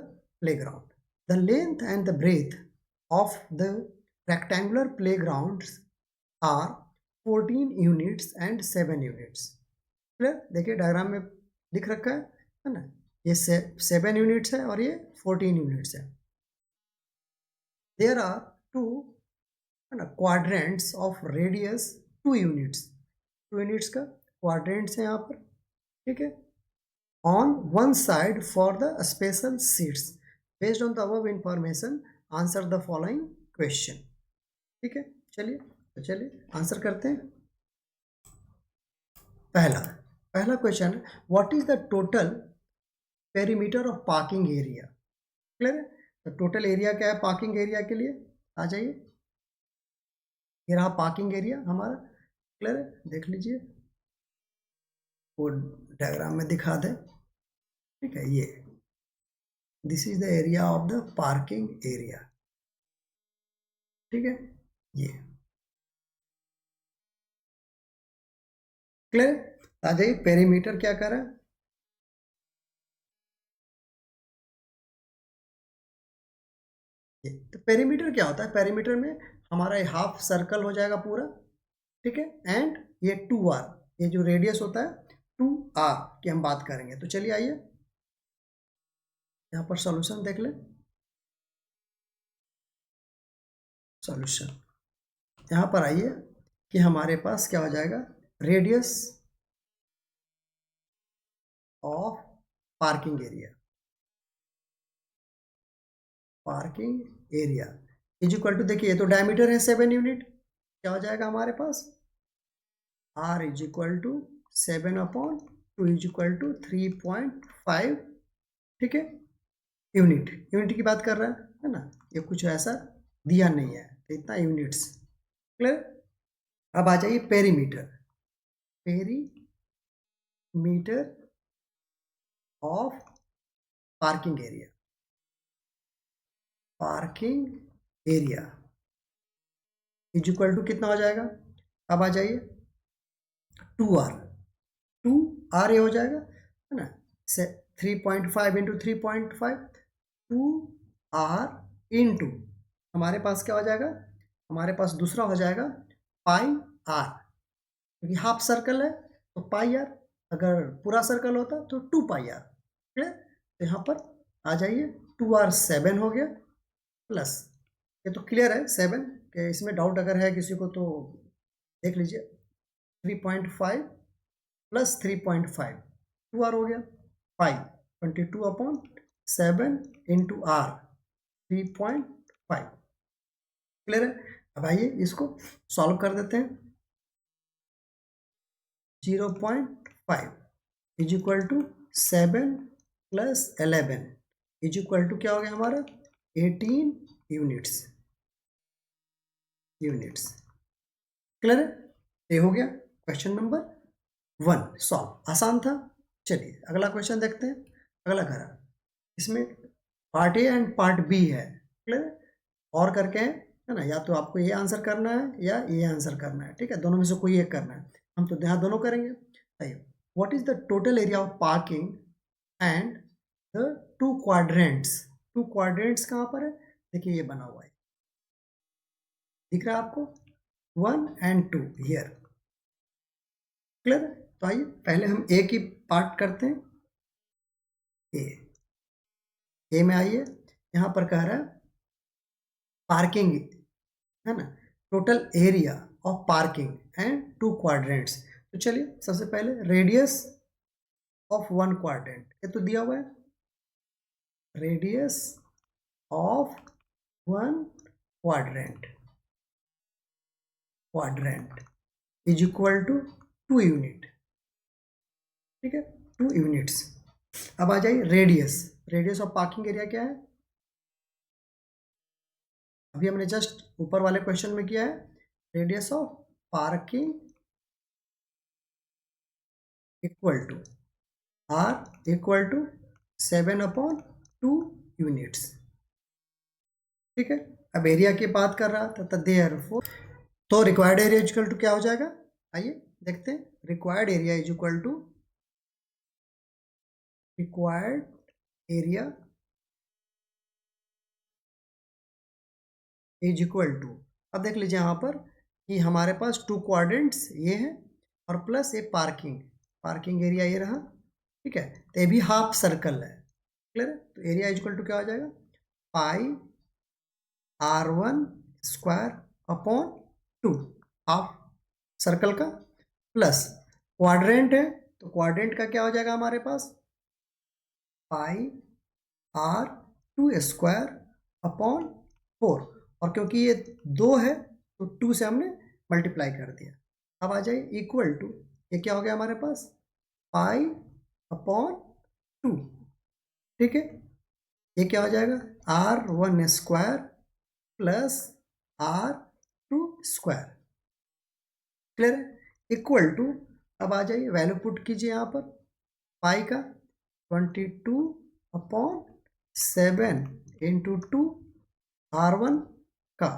playground. The length and the breadth of the rectangular playgrounds are 14 units and 7 units. Clear, देखिए diagram में लिख रखा है ना, ये 7 यूनिट्स है और ये 14 यूनिट्स है. देयर आर टू, है ना, quadrants of radius 2 units, 2 units का क्वाड्रेंट्स है यहाँ पर, ठीक है. On one side for the special seats. Based on the above information answer the following question. ठीक है, चलिए तो चलिए आंसर करते हैं. पहला क्वेश्चन है, what is the total perimeter of parking area. Clear है, तो टोटल एरिया क्या है पार्किंग एरिया के लिए, आ जाइए, ये रहा पार्किंग एरिया हमारा. क्लियर है, देख लीजिए, वो डायग्राम में दिखा दे, ठीक है. ये this is the area of the parking area, ठीक है. ये क्लियर, आ जाइए, पेरीमीटर क्या कर रहा है, तो पेरीमीटर क्या होता है, पेरीमीटर में हमारा ये हाफ सर्कल हो जाएगा पूरा, ठीक है. एंड ये 2r, ये जो रेडियस होता है 2r की हम बात करेंगे. तो चलिए आइए यहाँ पर सॉल्यूशन देख लें. सॉल्यूशन यहाँ पर आइए कि हमारे पास क्या हो जाएगा, radius of parking area is equal to, देखिए ये तो डायमीटर है 7 यूनिट, क्या हो जाएगा हमारे पास, r is equal to 7/2 is equal to 3.5, ठीक है. यूनिट की बात कर रहा है ना, ये कुछ ऐसा दिया नहीं है, तो इतना यूनिट्स. क्लियर. अब आ जाइए perimeter of parking area is equal to कितना हो जाएगा. अब आ जाइए 2r ये हो जाएगा, है ना, 3.5 इंटू 3.5, 2r इंटू हमारे पास क्या हो जाएगा, हमारे पास दूसरा हो जाएगा पाई r, क्योंकि हाफ सर्कल है तो पाई r, अगर पूरा सर्कल होता तो 2 पाई r. ठीक है, तो यहाँ पर आ जाइए 2r 7 हो गया, प्लस ये तो क्लियर है 7 के, इसमें डाउट अगर है किसी को तो देख लीजिए, 3.5 प्लस 3.5 2r हो गया, पाई 22/7 इंटू r 3.5. क्लियर है. अब आइए इसको सॉल्व कर देते हैं. 0.5 is equal to 7 plus 11 is equal to क्या हो गया हमारा 18 यूनिट्स. क्लियर है, ये हो गया क्वेश्चन नंबर 1 सॉल्व. आसान था. चलिए अगला क्वेश्चन देखते हैं. अगला करा, इसमें part A and part B है. क्लियर है? और करके है ना, या तो आपको ये आंसर करना है या ये आंसर करना है, ठीक है, दोनों में से कोई एक करना है। हम तो यहाँ दोनों करेंगे। सही। What is the total area of parking and the two quadrants? Two quadrants कहाँ पर है? देखिए ये बना हुआ है, दिख रहा है आपको? 1 and 2 हियर। क्लियर? तो आइए पहले हम ए की पार्ट करते हैं। ए में आइए, यहाँ पर कह रहा है पार्किंग, है ना, total area of parking and two quadrants. तो चलिए सबसे पहले रेडियस ऑफ वन क्वाड्रेंट, ये तो दिया हुआ है, radius of one quadrant is equal to 2 unit, ठीक है, 2 यूनिट्स। अब आ जाइए रेडियस ऑफ पार्किंग एरिया क्या है? अभी हमने जस्ट ऊपर वाले क्वेश्चन में किया है, radius of parking equal to R equal to 7/2 units, ठीक है। अब एरिया की बात कर रहा था, तो देयरफॉर तो रिक्वायर्ड एरिया इक्वल टू क्या हो जाएगा? आइए देखते हैं। Required area is equal to required area is equal to, अब देख लीजिए यहाँ पर कि हमारे पास टू क्वाड्रेंट्स ये हैं और प्लस ये पार्किंग एरिया ये रहा, ठीक है। तो ये भी हाफ सर्कल है, क्लियर है? तो एरिया इज इक्वल टू क्या हो जाएगा? पाई r1 square upon 2, half circle का, प्लस क्वाड्रेंट है तो क्वाड्रेंट का क्या हो जाएगा हमारे पास? पाई r2 स्क्वायर अपॉन 4, और क्योंकि ये 2 है तो 2 से हमने मल्टीप्लाई कर दिया। अब आ जाइए इक्वल टू, ये क्या हो गया हमारे पास? पाई अपॉन 2, ठीक है। ये क्या हो जाएगा? r1 square plus r2 square, clear है? इक्वल टू, अब आ जाइए वैल्यू पुट कीजिए यहाँ पर, पाई का 22/7 इंटू 2, r1 का,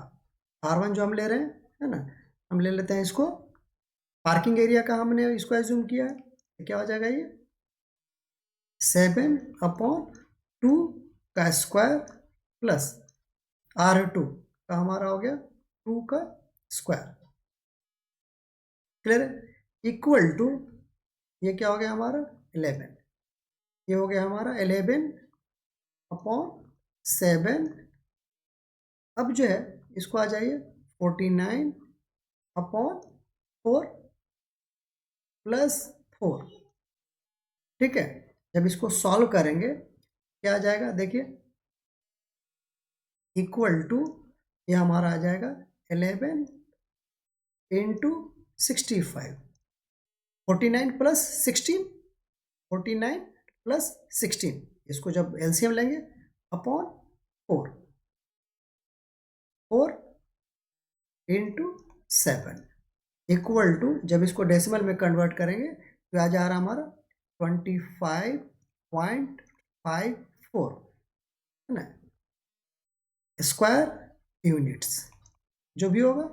r1 जो हम ले रहे हैं, है ना, हम ले लेते हैं इसको पार्किंग एरिया का, हमने इसको एज्यूम किया है, तो क्या हो जाएगा ये 7/2 का स्क्वायर प्लस r2 का हमारा हो गया 2 का स्क्वायर, क्लियर है? इक्वल टू, ये क्या हो गया हमारा 11, ये हो गया हमारा 11/7। अब जो है इसको आ जाइए 49/4 प्लस 4, ठीक है। जब इसको सॉल्व करेंगे क्या आ जाएगा? देखिए इक्वल टू, ये हमारा आ जाएगा 11 इंटू 65, 49 प्लस 16, 49 प्लस 16, इसको जब एलसीएम लेंगे अपॉन 4 इंटू 7 इक्वल टू, जब इसको डेसिमल में कन्वर्ट करेंगे तो आ जा रहा हमारा 25.54, है ना, स्क्वायर यूनिट्स, जो भी होगा,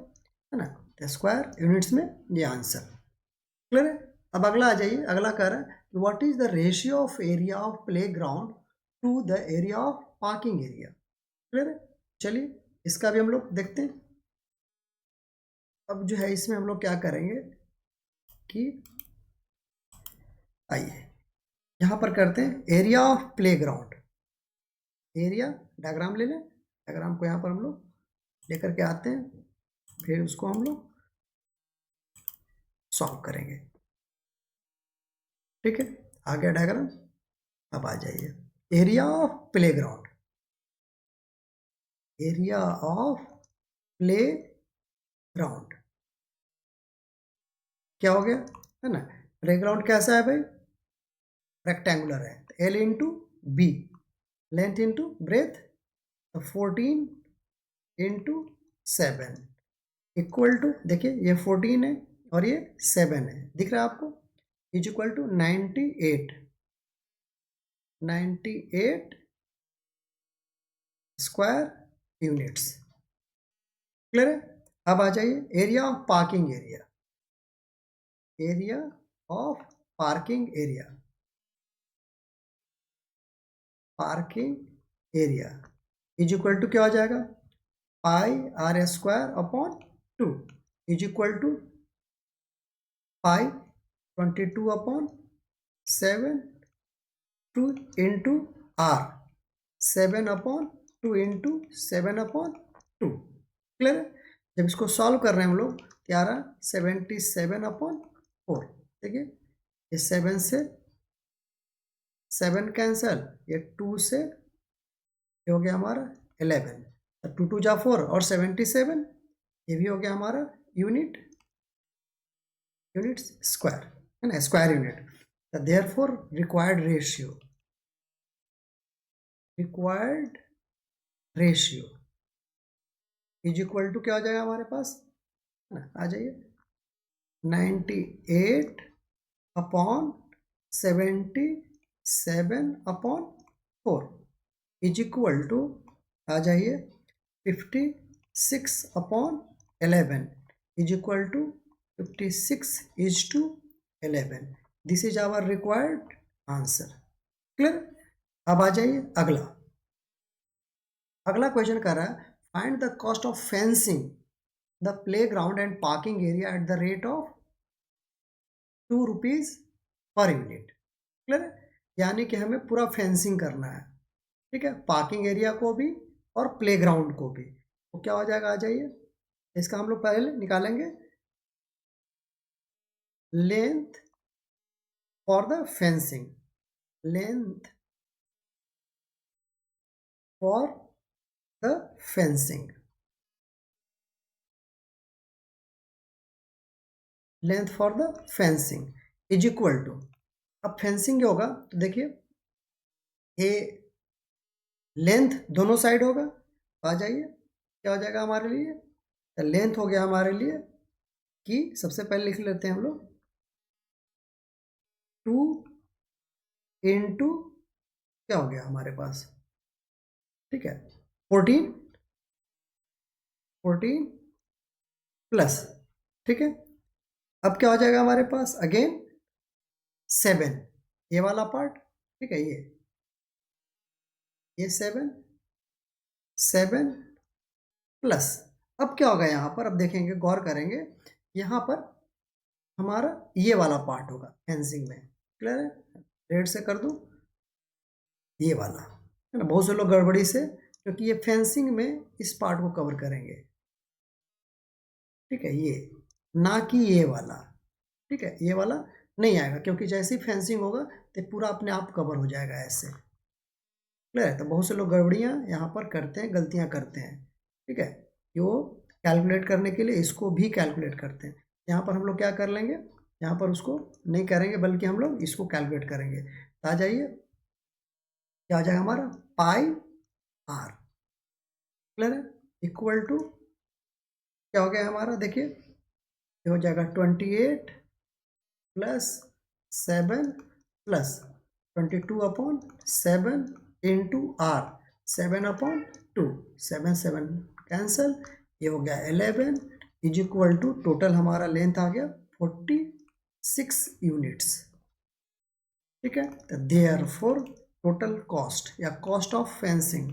है ना, स्क्वायर यूनिट्स में ये आंसर, क्लियर है? अब अगला आ जाइए, अगला कह रहा है what is the ratio of area of playground to the area of parking area, clear है? चलिए इसका भी हम लोग देखते हैं। अब जो है इसमें हम लोग क्या करेंगे कि आइए यहाँ पर करते हैं area of play ground, area diagram ले लें, डायग्राम को यहाँ पर हम लोग लेकर के आते हैं, फिर उसको हम लोग सॉल्व करेंगे, ठीक है। आ गया डायग्राम। अब आ जाइए area of play ground, area of play ground क्या हो गया, है ना, प्ले ग्राउंड कैसा है भाई? रेक्टेंगुलर है, L into B, length into breadth, तो 14 इंटू 7 इक्वल टू, देखिए ये 14 है और ये 7 है, दिख रहा है आपको, is equal to 98 square units. Clear है? अब आ जाइए area of parking area. Area of parking area, parking area is equal to क्या हो जाएगा, pi r square upon 2 is equal to pi 22 upon 7 2 into are 7 upon 2 into 7 upon 2। Clear है? जब इसको सॉल्व कर रहे हैं हम लोग क्या रहा, 77 अपॉन 4। देखिए ये 7 से 7 कैंसल, ये 2 से ये हो गया हमारा 11, 2 2 जा 4 और 77 ये भी हो गया हमारा यूनिट स्क्वायर, है ना, square unit. Therefore required ratio is equal to क्या हो जाएगा हमारे पास, आ जाइए 98 upon 77 upon 4 is equal to आ जाइए 56 upon 11 is equal to 56:11। This is our required answer. Clear? अब आ जाइए अगला क्वेश्चन कर रहा है find the cost of fencing the play ground and parking area at the rate of 2 rupees per unit. Clear? यानी कि हमें पूरा फेंसिंग करना है, ठीक है, पार्किंग एरिया को भी और प्ले ग्राउंड को भी। तो क्या हो जाएगा, आ जाइए इसका हम लोग पहले निकालेंगे length for the fencing, length for the fencing, length for the fencing is equal to, अब फेंसिंग क्या होगा तो देखिए ये लेंथ दोनों साइड होगा, आ जाइए क्या हो जाएगा हमारे लिए, तो लेंथ हो गया हमारे लिए कि सबसे पहले लिख लेते हैं हम लोग 2 इंटू क्या हो गया हमारे पास, ठीक है 14 प्लस, ठीक है। अब क्या हो जाएगा हमारे पास अगेन 7 ये वाला पार्ट, ठीक है, ये 7 प्लस, अब क्या होगा यहाँ पर, अब देखेंगे गौर करेंगे यहाँ पर हमारा ये वाला पार्ट होगा फेंसिंग में। क्लियर है? रेड से कर दूं ये वाला, है ना, बहुत से लोग गड़बड़ी से, क्योंकि ये फेंसिंग में इस पार्ट को कवर करेंगे, ठीक है, ये ना कि ये वाला, ठीक है, ये वाला नहीं आएगा क्योंकि जैसे ही फेंसिंग होगा तो पूरा अपने आप कवर हो जाएगा ऐसे। क्लियर है? तो बहुत से लोग गड़बड़ियाँ यहाँ पर करते हैं, गलतियाँ करते हैं, ठीक है, कि वो कैलकुलेट करने के लिए इसको भी कैलकुलेट करते हैं। यहाँ पर हम लोग क्या कर लेंगे, यहाँ पर उसको नहीं करेंगे बल्कि हम लोग इसको कैलकुलेट करेंगे। तो आ जाइए क्या आ जाएगा हमारा पाई आर। क्लियर है? इक्वल टू क्या हो गया हमारा, देखिए ये हो जाएगा 28 plus 7 plus 22 upon 7 into are 7 upon 2, 7 7 cancel, ये हो गया 11 इज इक्वल टू टोटल हमारा लेंथ आ गया 46 यूनिट्स, ठीक है। तो देयरफॉर टोटल कॉस्ट या cost of fencing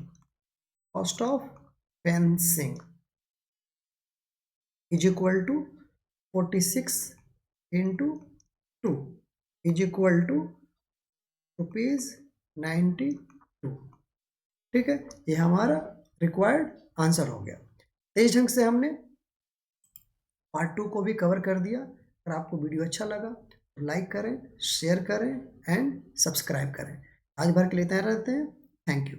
is equal to 46 into 2 is equal to ₹92, ठीक है। ये हमारा रिक्वायर्ड आंसर हो गया। तो इस ढंग से हमने पार्ट 2 को भी कवर कर दिया। अगर आपको वीडियो अच्छा लगा तो लाइक करें, शेयर करें एंड सब्सक्राइब करें। आज भर के लिए तैयार रहते हैं। Thank you.